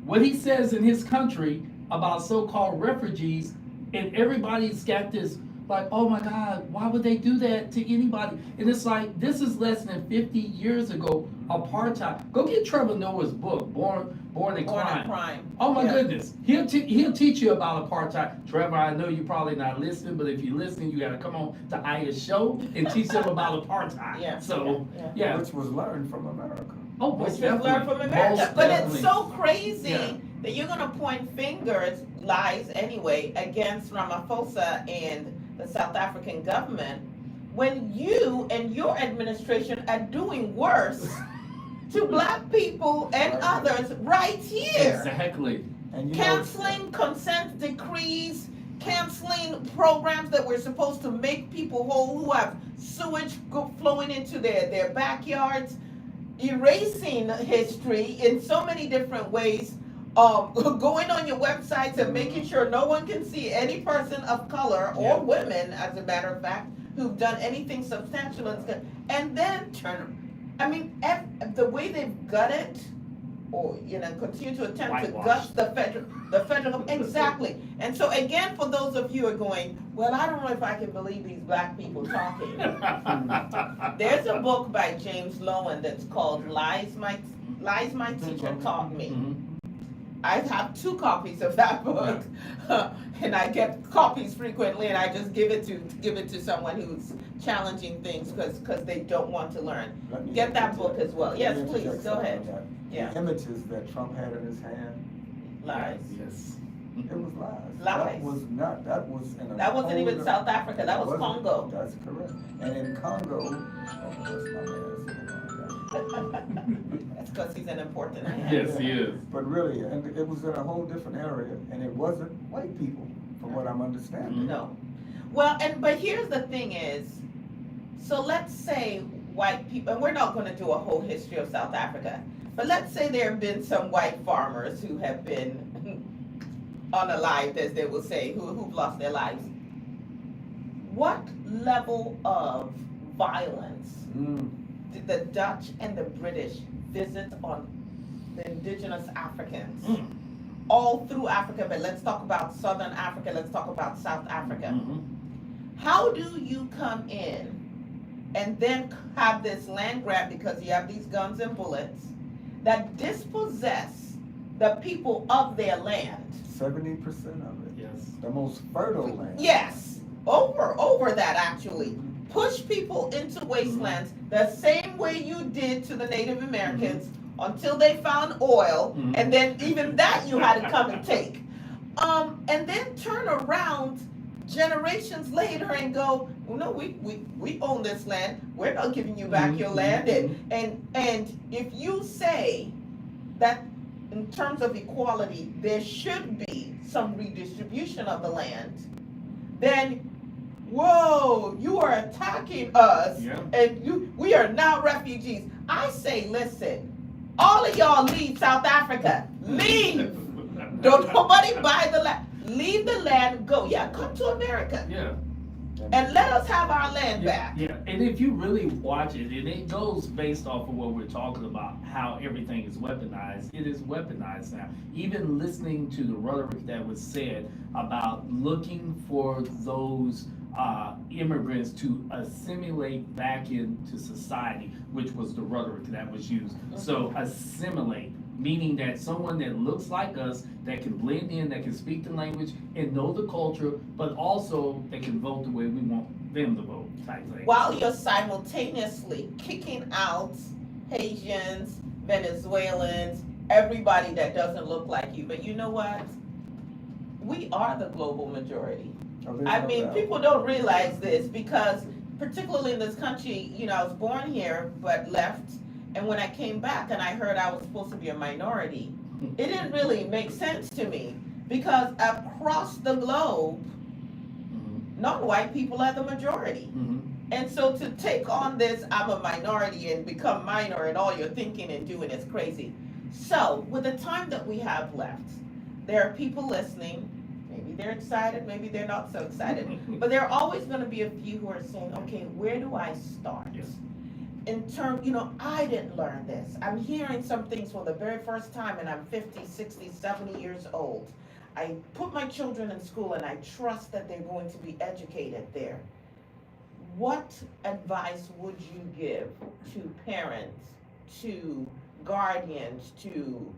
what he says in his country about so-called refugees, and everybody's got this like, oh my God, why would they do that to anybody? And it's like, this is less than 50 years ago, apartheid. Go get Trevor Noah's book, Born in Born in Crime. crime. Oh my Yeah. goodness, he'll teach you about apartheid. Trevor, I know you're probably not listening, but if you're listening, you gotta come on to Aya's show and teach them about apartheid. Yeah, So, yeah. yeah. Which was learned from America. Oh, Which most we've learned definitely. from America. Most But definitely. it's so crazy Yeah. that you're gonna point fingers, lies anyway, against Ramaphosa and the South African government when you and your administration are doing worse to black people and Right. others right here. Exactly. And Canceling consent decrees, canceling programs that were supposed to make people whole who have sewage flowing into their backyards, erasing history in so many different ways, going on your websites and making sure no one can see any person of color or Yeah. women, as a matter of fact, who've done anything substantial and then I mean, the way they've gutted or continue to attempt to Whitewash. gut the federal exactly. And so again, for those of you who are going, well, I don't know if I can believe these black people talking. There's a book by James Lowen that's called Lies My Teacher Taught Me. Mhm. I have 2 copies of that book, and I get copies frequently, and I just give it to someone who's challenging things because they don't want to learn. Let me Get that interject- book as well. let me Yes, interject please, go something ahead. on that. Yeah. The images that Trump had in his hand, Lies. Yes. it was lies. Lies. That was in a That wasn't even whole- South Africa. That was wasn't- Congo. That's correct. And in Congo, oh, that's my man. That's because he's an important man. Yes, he is. But really, and it was in a whole different area, and it wasn't white people, from what I'm understanding. No. Well, but here's the thing is, so let's say white people, and we're not going to do a whole history of South Africa, but let's say there have been some white farmers who have been unalived, as they will say, who've lost their lives. What level of violence did the Dutch and the British visit on the indigenous Africans? All through Africa, but let's talk about Southern Africa, let's talk about South Africa. Mhm. How do you come in and then have this land grab because you have these guns and bullets that dispossess the people of their land? 70% of it. Yes. The most fertile land. Yes, over that actually. Push people into wastelands the same way you did to the Native Americans until they found oil, and then even that you had to come and take. And then turn around generations later and go, well, no, we own this land. We're not giving you back your land. And if you say that in terms of equality, there should be some redistribution of the land, then whoa, you are attacking us, Yeah. and we are now refugees. I say, listen, all of y'all leave South Africa. Leave. Don't nobody buy the land. Leave the land, go. Yeah, come to America. Yeah. And let us have our land Yeah, back. yeah, and if you really watch it, and it goes based off of what we're talking about, how everything is weaponized. It is weaponized now. Even listening to the rhetoric that was said about looking for those immigrants to assimilate back into society, which was the rhetoric that was used. So assimilate, meaning that someone that looks like us, that can blend in, that can speak the language and know the culture, but also that can vote the way we want them to vote, type thing. While you're simultaneously kicking out Haitians, Venezuelans, everybody that doesn't look like you. But you know what? We are the global majority. Oh, there's I no mean, doubt. people don't realize this because, particularly in this country, I was born here but left, and when I came back and I heard I was supposed to be a minority, it didn't really make sense to me because across the globe, non-white people are the majority. And so to take on this, I'm a minority and become minor and all you're thinking and doing is crazy. So, with the time that we have left, there are people listening. Maybe they're excited, maybe they're not so excited. But there are always going to be a few who are saying, okay, where do I start? Yes. In terms, I didn't learn this. I'm hearing some things for the very first time and I'm 50, 60, 70 years old. I put my children in school and I trust that they're going to be educated there. What advice would you give to parents, to guardians, to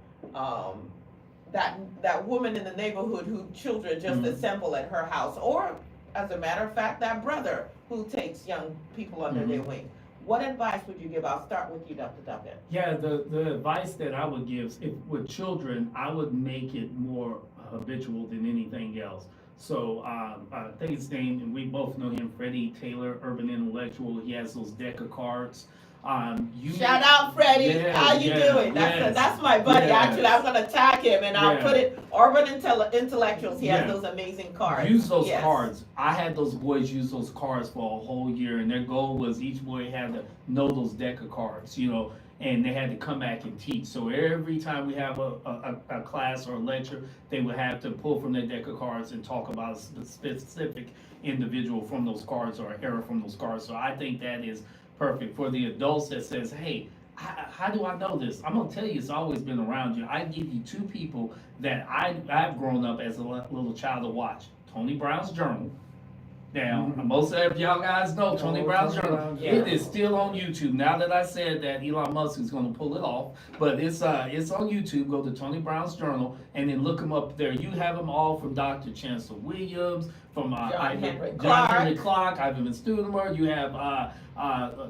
that woman in the neighborhood whose children just assemble at her house, or as a matter of fact, that brother who takes young people under their wing? What advice would you give? I'll start with you, Dr. Duckett. Yeah, the advice that I would give, if with children, I would make it more habitual than anything else. So I think his name, and we both know him, Freddie Taylor, urban intellectual. He has those deck of cards. Shout out, Freddie. Yeah, How you doing? That's my buddy. Yes. Actually, I'm gonna tag him and I'll put it. Urban Intellectuals. He has Yeah. those amazing cards. Use those Yes. cards. I had those boys use those cards for a whole year, and their goal was each boy had to know those deck of cards, and they had to come back and teach. So every time we have a class or a lecture, they would have to pull from their deck of cards and talk about a specific individual from those cards or an era from those cards. So I think that is perfect for the adults that says, hey, how do I know this? I'm gonna tell you, it's always been around you. I give you two people that I've grown up as a little child to watch. Tony Brown's Journal. Now, most of y'all guys know Tony Brown's Journal. It is still on YouTube. Now that I said that, Elon Musk is going to pull it off, but it's on YouTube. Go to Tony Brown's Journal and then look them up there. You have them all from Dr. Chancellor Williams, from John Henry Clark, Ivan Studemer. You have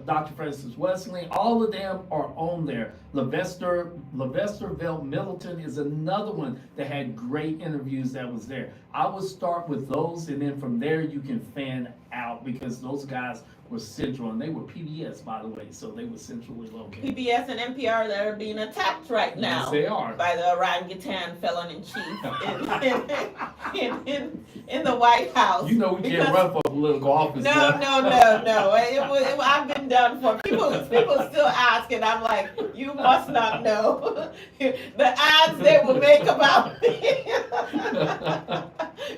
Dr. Francis Wesley. All of them are on there. Levester Velt Middleton is another one that had great interviews that was there. I would start with those, and then from there you can fan out, because those guys were central, and they were PBS, by the way, so they were centrally located. PBS and NPR that are being attacked right now. Yes, they are. By the orangutan felon in chief in the White House. We can't run for political office. No. I've been done for. People still ask, and I'm like, you must not know the ads they will make about me.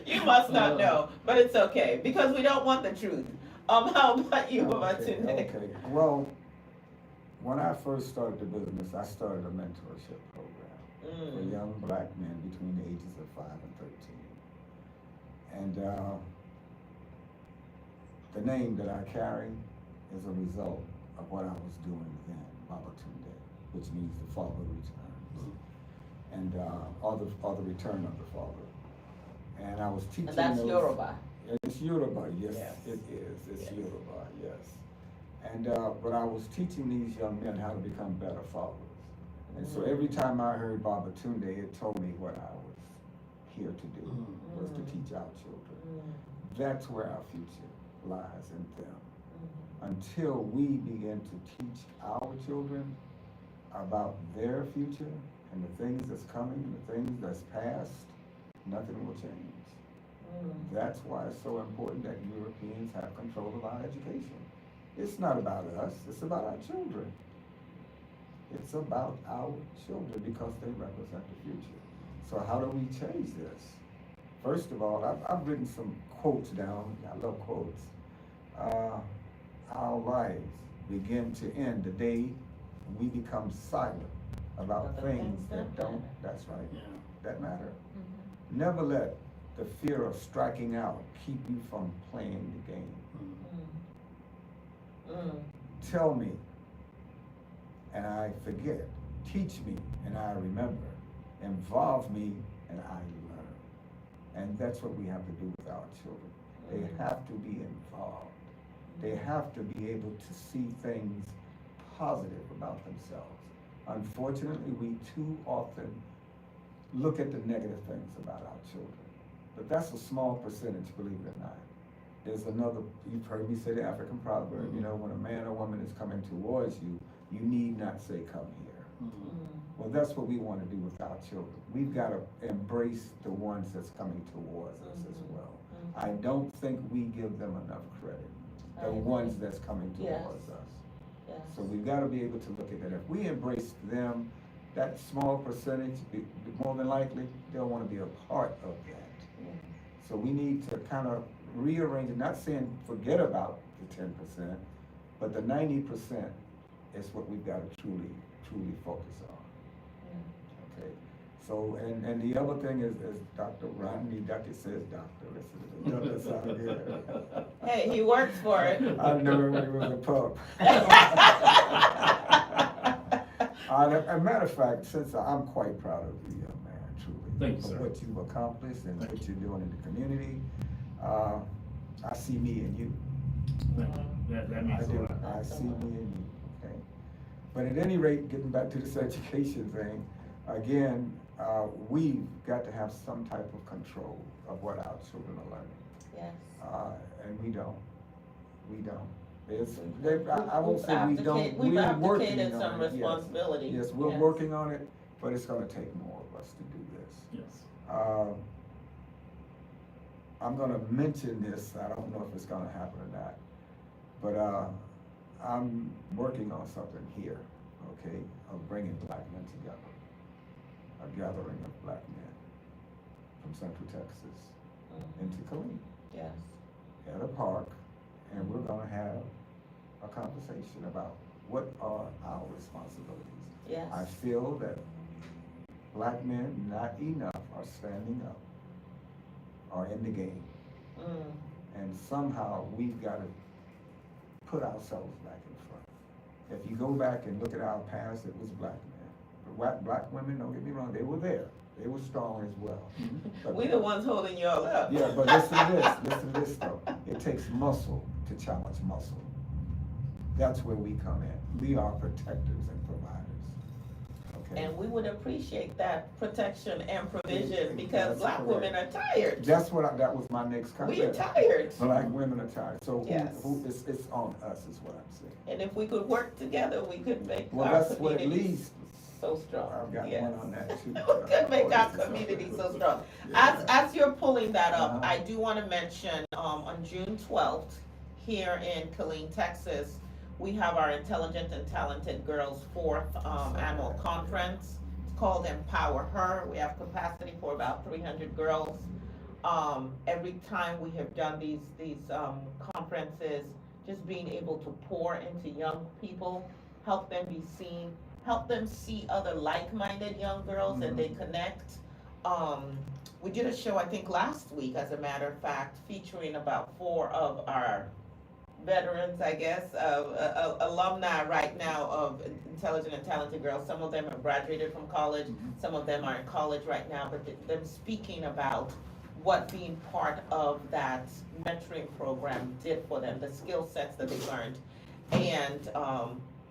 You must not know, but it's okay because we don't want the truth. How about you, Matunde? Okay. Well, when I first started the business, I started a mentorship program for young black men between the ages of 5 and 13. And the name that I carry is a result of what I was doing then, Babatunde, which means the Father returns, and or the return of the Father. And I was teaching. And that's Yoruba. It's Yoruba, yes, Yes. it is. It's Yes. Yoruba, yes. And but I was teaching these young men how to become better fathers. And so every time I heard Babatunde, it told me what I was here to do, was to teach our children. That's where our future lies, in them. Until we begin to teach our children about their future and the things that's coming, the things that's past, nothing will change. That's why it's so important that Europeans have control of our education. It's not about us, it's about our children. It's about our children because they represent the future. So how do we change this? First of all, I've written some quotes down. I love quotes. Our lives begin to end the day we become silent about things that don't, that's right, that matter. Never let the fear of striking out keep you from playing the game. Tell me, and I forget. Teach me, and I remember. Involve me, and I learn. And that's what we have to do with our children. They have to be involved. They have to be able to see things positive about themselves. Unfortunately, we too often look at the negative things about our children. But that's a small percentage, believe it or not. There's another, you've heard me say the African proverb, you know, when a man or woman is coming towards you, you need not say, come here. Well, that's what we want to do with our children. We've got to embrace the ones that's coming towards us as well. I don't think we give them enough credit, the ones that's coming towards us. Yes. So we've got to be able to look at that. If we embrace them, that small percentage, more than likely, they'll want to be a part of that. So we need to kind of rearrange it, not saying forget about the 10%, but the 90% is what we've got to truly focus on. Okay. So, and the other thing is Dr. Rodney Duckett says, doctor, this is a double here. Hey, he works for it. I knew it when he was a pup. As a matter of fact, since I'm quite proud of you, young man, truly. Thank you, for sir. what you've accomplished and what you're doing in the community. I see me in you. That means I a do. lot. I see me in you, okay? But at any rate, getting back to this education thing, again, we've got to have some type of control of what our children are learning. Yes. And we don't. I won't say we don't. We've We're working abdicated on some it, yes. responsibility. Yes, we're working on it, but it's gonna take more of us to do this. Yes. I'm gonna mention this, I don't know if it's gonna happen or not, but I'm working on something here, okay, of bringing black men together. A gathering of black men from Central Texas into Killeen Yes. at a park, and we're gonna have a conversation about what are our responsibilities. Yes. I feel that black men, not enough, are standing up, are in the game. And somehow we've got to put ourselves back in front. If you go back and look at our past, it was black men. But black women, don't get me wrong, they were there. They were strong as well. But, We the ones holding you all up. yeah, but listen to this though. It takes muscle to challenge muscle. That's where we come in. We are protectors and providers. Okay? And we would appreciate that protection and provision because That's black correct. women are tired. That was my next comment. We're tired. Black women are tired. So Yes. it's on us is what I'm saying. And if we could work together, we could make Well, our that's what it communities leads. so strong. I've got Yes. one on that too. We could make our community so strong. As you're pulling that up, Uh-huh. I do want to mention, on June 12th, here in Killeen, Texas, we have our Intelligent and Talented Girls 4th annual conference. It's called Empower Her. We have capacity for about 300 girls. Every time we have done these conferences, just being able to pour into young people, help them be seen, help them see other like-minded young girls and they connect. We did a show, I think last week, as a matter of fact, featuring about 4 of our veterans, I guess, alumni right now of Intelligent and Talented Girls. Some of them have graduated from college, some of them are in college right now, but them speaking about what being part of that mentoring program did for them, the skill sets that they learned. And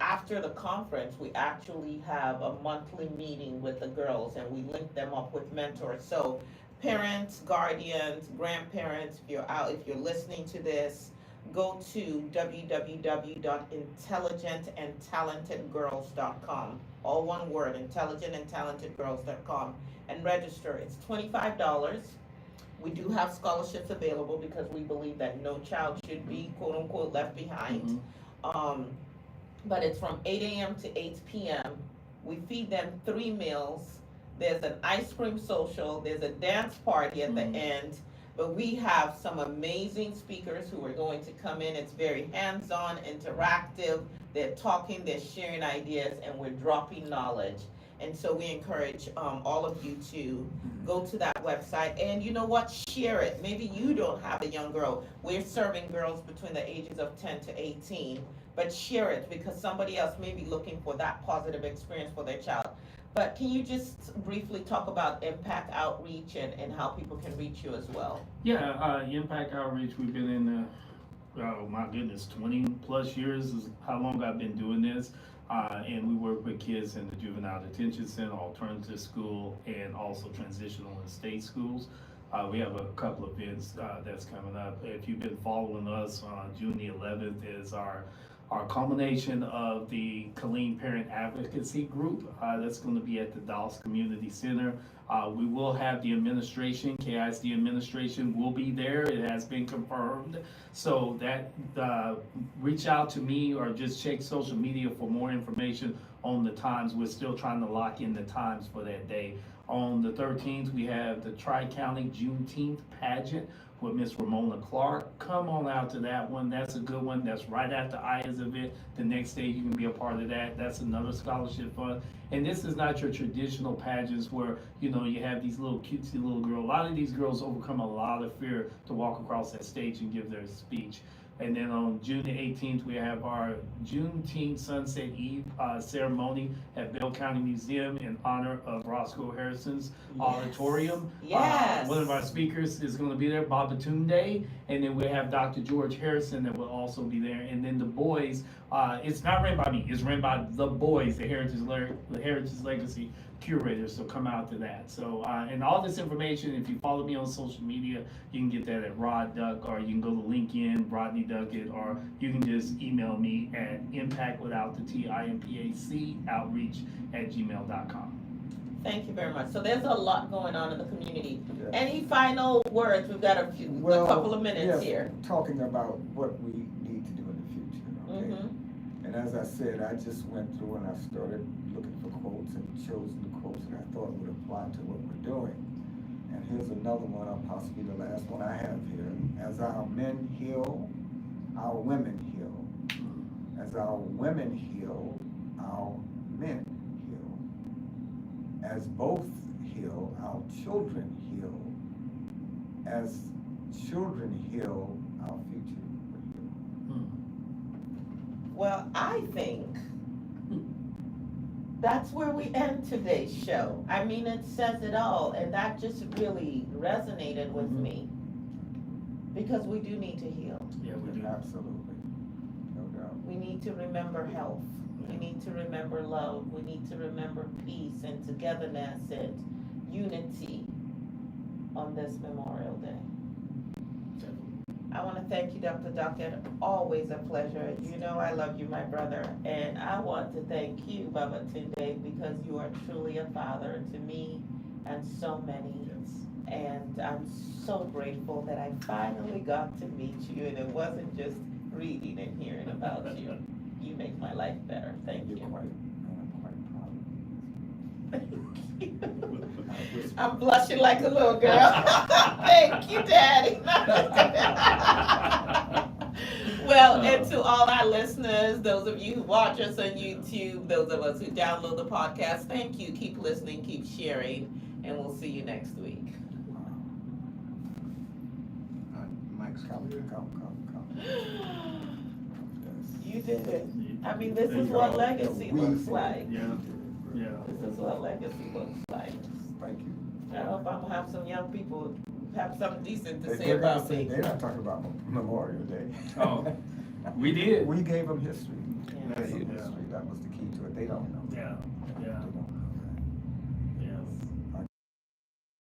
after the conference, we actually have a monthly meeting with the girls and we link them up with mentors. So parents, guardians, grandparents, if you're listening to this, go to www.intelligentandtalentedgirls.com. All one word, intelligentandtalentedgirls.com, and register. It's $25. We do have scholarships available because we believe that no child should be quote unquote left behind. But it's from 8 a.m. to 8 p.m. We feed them 3 meals. There's an ice cream social. There's a dance party at the end. But we have some amazing speakers who are going to come in. It's very hands-on, interactive. They're talking, they're sharing ideas, and we're dropping knowledge. And so we encourage all of you to go to that website. And you know what? Share it. Maybe you don't have a young girl. We're serving girls between the ages of 10 to 18. But share it because somebody else may be looking for that positive experience for their child. But can you just briefly talk about Impact Outreach and how people can reach you as well? Yeah, Impact Outreach, we've been in the oh my goodness, 20 plus years is how long I've been doing this. And we work with kids in the juvenile detention center, alternative school, and also transitional and state schools. We have a couple of events that's coming up. If you've been following us, June the 11th is our culmination of the Colleen Parent Advocacy Group. That's going to be at the Dallas Community Center. We will have the administration, KISD administration will be there. It has been confirmed. So that reach out to me or just check social media for more information on the times. We're still trying to lock in the times for that day. On the 13th, we have the Tri-County Juneteenth pageant with Miss Ramona Clark. Come on out to that one. That's a good one. That's right after Aya's event. The next day you can be a part of that. That's another scholarship fund. And this is not your traditional pageants where, you know, you have these little cutesy little girls. A lot of these girls overcome a lot of fear to walk across that stage and give their speech. And then on June the 18th, we have our Juneteenth Sunset Eve ceremony at Bell County Museum in honor of Roscoe Harrison's auditorium. Yes. One of our speakers is going to be there, Babatunde, and then we have Dr. George Harrison that will also be there. And then the boys, it's not ran by me, it's ran by the boys, the Heritage Legacy curators, so come out to that. So, and all this information, if you follow me on social media, you can get that at Rod Duck, or you can go to LinkedIn, Rodney Duckett, or you can just email me at impactwithoutthetimpac outreach@gmail.com. Thank you very much. So there's a lot going on in the community. Yeah. Any final words? We've got a couple of minutes here. Talking about what we need to do in the future, okay? Mm-hmm. And as I said, I just went through and I started looking for quotes and chosen the quotes that I thought would apply to what we're doing. And here's another one, possibly the last one I have here. As our men heal, our women heal. As our women heal, our men heal. As both heal, our children heal. As children heal, our future will heal. Well, I think that's where we end today's show. I mean, it says it all, and that just really resonated with me. Because we do need to heal. Yeah, we do. Absolutely. No doubt. We need to remember health. We need to remember love. We need to remember peace and togetherness and unity on this Memorial Day. I want to thank you, Dr. Duckett. Always a pleasure. You know I love you, my brother. And I want to thank you, Babatunde, because you are truly a father to me and so many. Yes. And I'm so grateful that I finally got to meet you, and it wasn't just reading and hearing about you. You make my life better. Thank you. I'm quite proud of you. Thank you. I'm blushing like a little girl. Thank you, Daddy. Well, and to all our listeners, those of you who watch us on YouTube, those of us who download the podcast, thank you. Keep listening, keep sharing, and we'll see you next week. Mike's come. You did it. I mean, this is what legacy looks like. Yeah. Yeah. This is what legacy looks like. Thank you. I hope I'm gonna have some young people have something decent to say They're gonna about me. They're not talking about Memorial Day. Oh, we did. We gave them history. Yeah. History. That was the key to it. They don't know. Yeah. They're gonna